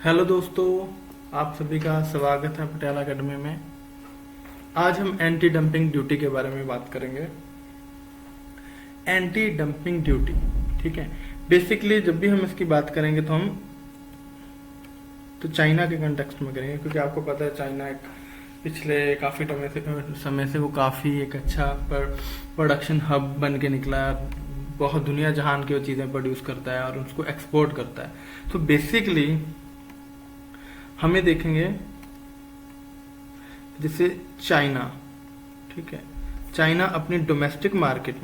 Hello दोस्तों, आप सभी का स्वागत है पटियाला अकेडमी में। आज हम एंटी डंपिंग ड्यूटी के बारे में बात करेंगे। एंटी डंपिंग ड्यूटी, ठीक है। बेसिकली जब भी हम इसकी बात करेंगे तो चाइना के कंटेक्स्ट में करेंगे, क्योंकि आपको पता है चाइना एक पिछले काफ़ी समय से वो काफ़ी एक अच्छा प्रोडक्शन हब बन के निकला है। बहुत दुनिया जहान की वो चीज़ें प्रोड्यूस करता है और उसको एक्सपोर्ट करता है। तो बेसिकली हमें देखेंगे जैसे चाइना, ठीक है। चाइना अपनी डोमेस्टिक मार्केट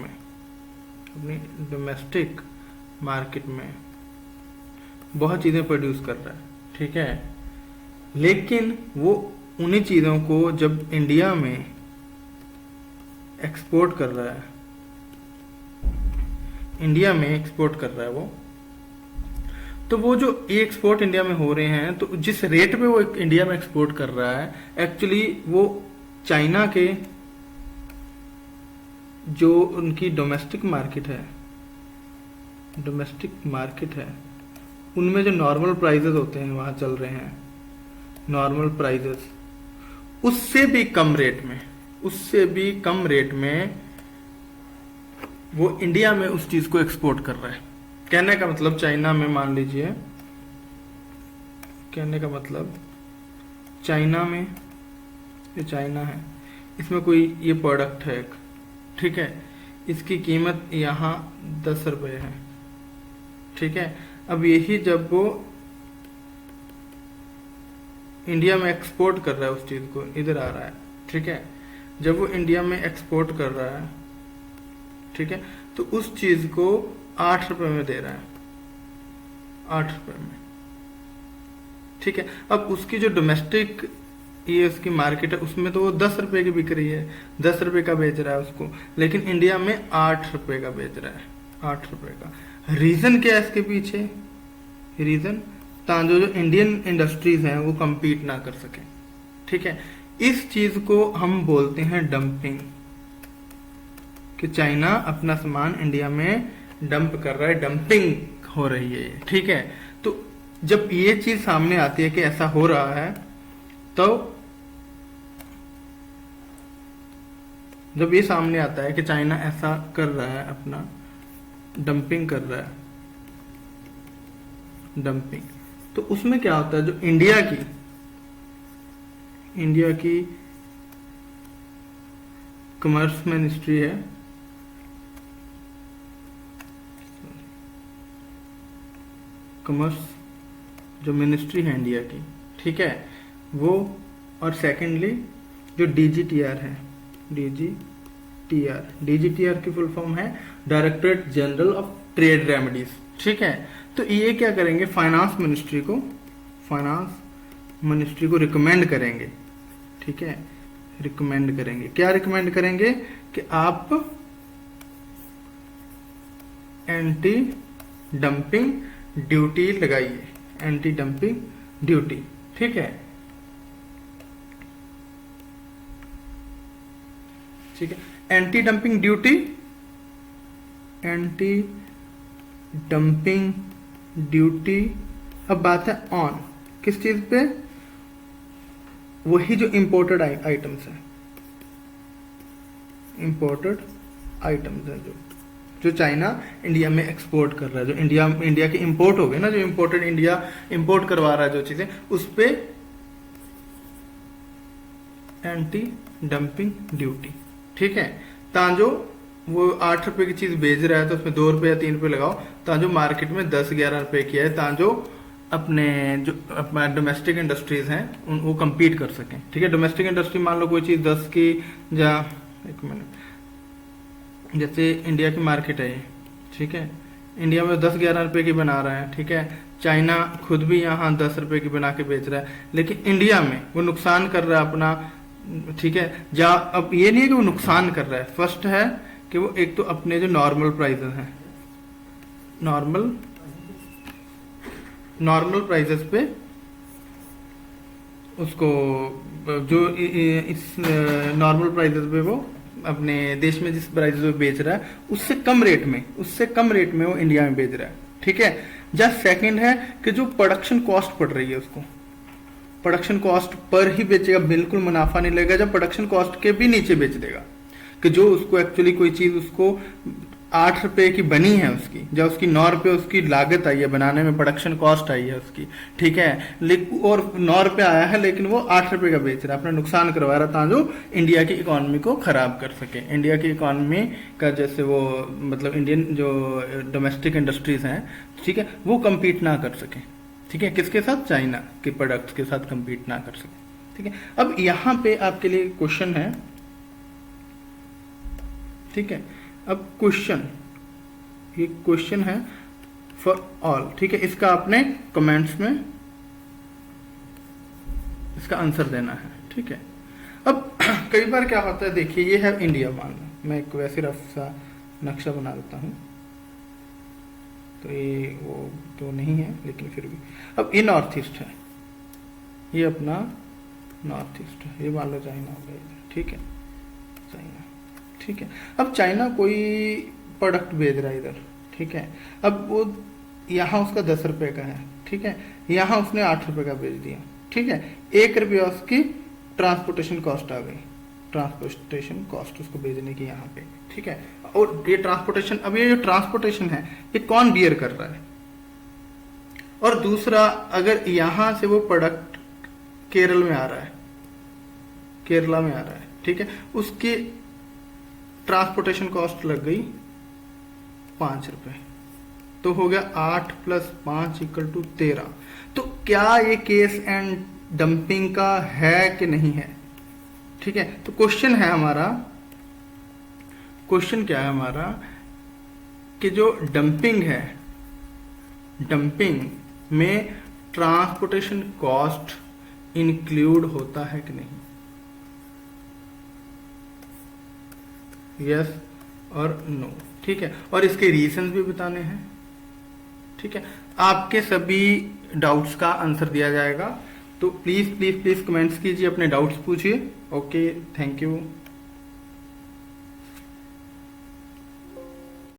में बहुत चीज़ें प्रोड्यूस कर रहा है, ठीक है। लेकिन वो उन्हीं चीज़ों को जब इंडिया में एक्सपोर्ट कर रहा है, तो वो जो एक्सपोर्ट इंडिया में हो रहे हैं, तो जिस रेट पे वो इंडिया में एक्सपोर्ट कर रहा है, एक्चुअली वो चाइना के जो उनकी डोमेस्टिक मार्केट है उनमें जो नॉर्मल प्राइजेस होते हैं वहां चल रहे हैं, नॉर्मल प्राइजेस उससे भी कम रेट में वो इंडिया में उस चीज को एक्सपोर्ट कर रहा है। कहने का मतलब चाइना में, मान लीजिए, चाइना में, ये चाइना है, इसमें कोई ये प्रोडक्ट है एक, ठीक है। इसकी कीमत यहाँ 10 रुपये है, ठीक है। अब यही जब वो इंडिया में एक्सपोर्ट कर रहा है उस चीज को, इधर आ रहा है, ठीक है। जब वो इंडिया में एक्सपोर्ट कर रहा है, ठीक है, तो उस चीज को 8 रुपए में दे रहा है, 8 रुपए में, ठीक है। अब उसकी जो डोमेस्टिक ये उसकी मार्केट है उसमें तो वो 10 रुपए की बिक रही है, 10 रुपए का बेच रहा है उसको, लेकिन इंडिया में 8 रुपए का बेच रहा है, 8 रुपए का। रीजन क्या है इसके पीछे? रीजन ताकि जो इंडियन इंडस्ट्रीज हैं वो compete ना कर सके, ठीक है। इस चीज को हम बोलते हैं डंपिंग, कि चाइना अपना सामान इंडिया में डंप कर रहा है, डंपिंग हो रही है, ठीक है। तो जब ये चीज सामने आती है कि ऐसा हो रहा है, तो जब ये सामने आता है कि चाइना ऐसा कर रहा है, अपना डंपिंग कर रहा है, डंपिंग, तो उसमें क्या होता है, जो इंडिया की कॉमर्स मिनिस्ट्री है, कॉमर्स जो मिनिस्ट्री है इंडिया की, ठीक है, वो, और सेकेंडली जो डीजीटीआर है, डीजीटीआर की फुल फॉर्म है directorate general of trade remedies, ठीक है। तो ये क्या करेंगे, फाइनेंस मिनिस्ट्री को रिकमेंड करेंगे, ठीक है। रिकमेंड करेंगे, क्या रिकमेंड करेंगे, कि आप एंटी डंपिंग ड्यूटी लगाइए, एंटी डंपिंग ड्यूटी, ठीक है, ठीक है। एंटी डंपिंग ड्यूटी, अब बात है ऑन किस चीज पे, वही जो इंपोर्टेड आइटम्स है, जो चाइना इंडिया में एक्सपोर्ट कर रहा है, जो इंडिया के इंपोर्ट हो गए ना, जो इंपोर्टेड इंडिया इंपोर्ट करवा रहा है जो चीजें, उस पे एंटी डंपिंग ड्यूटी, ठीक है। ताजो वो 8 रुपए की चीज बेच रहा है तो उसमें 2 रुपए या 3 रुपए लगाओ, ताजो मार्केट में 10-11 रुपए की है, ताजो अपना डोमेस्टिक इंडस्ट्रीज हैं वो compete कर सकें, ठीक है। डोमेस्टिक इंडस्ट्री, मान लो कोई चीज 10 की, या एक मिनट, जैसे इंडिया की मार्केट है ये, ठीक है, इंडिया में 10-11 रुपए की बना रहा है, ठीक है। चाइना खुद भी यहाँ 10 रुपए की बना के बेच रहा है, लेकिन इंडिया में वो नुकसान कर रहा है अपना, ठीक है। अब ये नहीं है कि वो नुकसान कर रहा है, फर्स्ट है कि वो एक तो अपने जो नॉर्मल प्राइसेस हैं, नॉर्मल प्राइसेस पे उसको, जो इस नॉर्मल प्राइसेस पे वो अपने देश में जिस प्राइस पे बेच रहा है उससे कम रेट में वो इंडिया में बेच रहा है, ठीक है। या सेकंड है कि जो प्रोडक्शन कॉस्ट पड़ रही है उसको प्रोडक्शन कॉस्ट पर ही बेचेगा, बिल्कुल मुनाफा नहीं लगेगा, जब प्रोडक्शन कॉस्ट के भी नीचे बेच देगा, कि जो उसको एक्चुअली कोई चीज उसको 8 रुपए की बनी है उसकी, जब उसकी 9 रुपए उसकी लागत आई है बनाने में, प्रोडक्शन कॉस्ट आई है उसकी, ठीक है, लेकिन और 9 रुपए आया है लेकिन वो 8 रुपए का बेच रहा है, अपना नुकसान करवा रहा था जो इंडिया की इकोनॉमी को खराब कर सके। इंडिया की इकोनॉमी का जैसे वो मतलब इंडियन जो डोमेस्टिक इंडस्ट्रीज हैं, ठीक है, वो कम्पीट ना कर सके, ठीक है, किसके साथ, चाइना के प्रोडक्ट्स के साथ कम्पीट ना कर सके, ठीक है। अब यहाँ पे आपके लिए क्वेश्चन है, ठीक है, अब क्वेश्चन, ये क्वेश्चन है फॉर ऑल, ठीक है, इसका आपने कमेंट्स में इसका आंसर देना है, ठीक है। अब कई बार क्या होता है, देखिए ये है इंडिया, मान लो मैं एक वैसे रफ सा नक्शा बना देता हूं, तो ये वो तो नहीं है लेकिन फिर भी, अब ये नॉर्थ ईस्ट है, ये अपना नॉर्थ ईस्ट है, ये मान लो चाइना हो गया, ठीक है, चाइना, ठीक है। अब चाइना कोई प्रोडक्ट भेज रहा है इधर, ठीक है, अब वो यहाँ उसका 10 रुपए का है, ठीक है, यहाँ उसने 8 रुपए का भेज दिया, ठीक है, 1 रुपया उसकी ट्रांसपोर्टेशन कॉस्ट आ गई, ट्रांसपोर्टेशन कॉस्ट उसको भेजने की यहाँ पे, ठीक है। और ये ट्रांसपोर्टेशन, अब ये जो ट्रांसपोर्टेशन है ये कौन बियर कर रहा है, और दूसरा अगर यहां से वो प्रोडक्ट केरल में आ रहा है, केरला में आ रहा है, ठीक है, उसकी ट्रांसपोर्टेशन कॉस्ट लग गई 5 रुपए, तो हो गया 8 + 5 = 13। तो क्या ये केस एंड डंपिंग का है कि नहीं है, ठीक है। तो क्वेश्चन है हमारा, क्वेश्चन क्या है हमारा कि जो डंपिंग है, डंपिंग में ट्रांसपोर्टेशन कॉस्ट इंक्लूड होता है कि नहीं, यस और नो, ठीक है, और इसके रीजन भी बताने हैं, ठीक है। आपके सभी डाउट्स का आंसर दिया जाएगा, तो प्लीज प्लीज प्लीज कमेंट्स कीजिए, अपने डाउट्स पूछिए। Okay, thank you.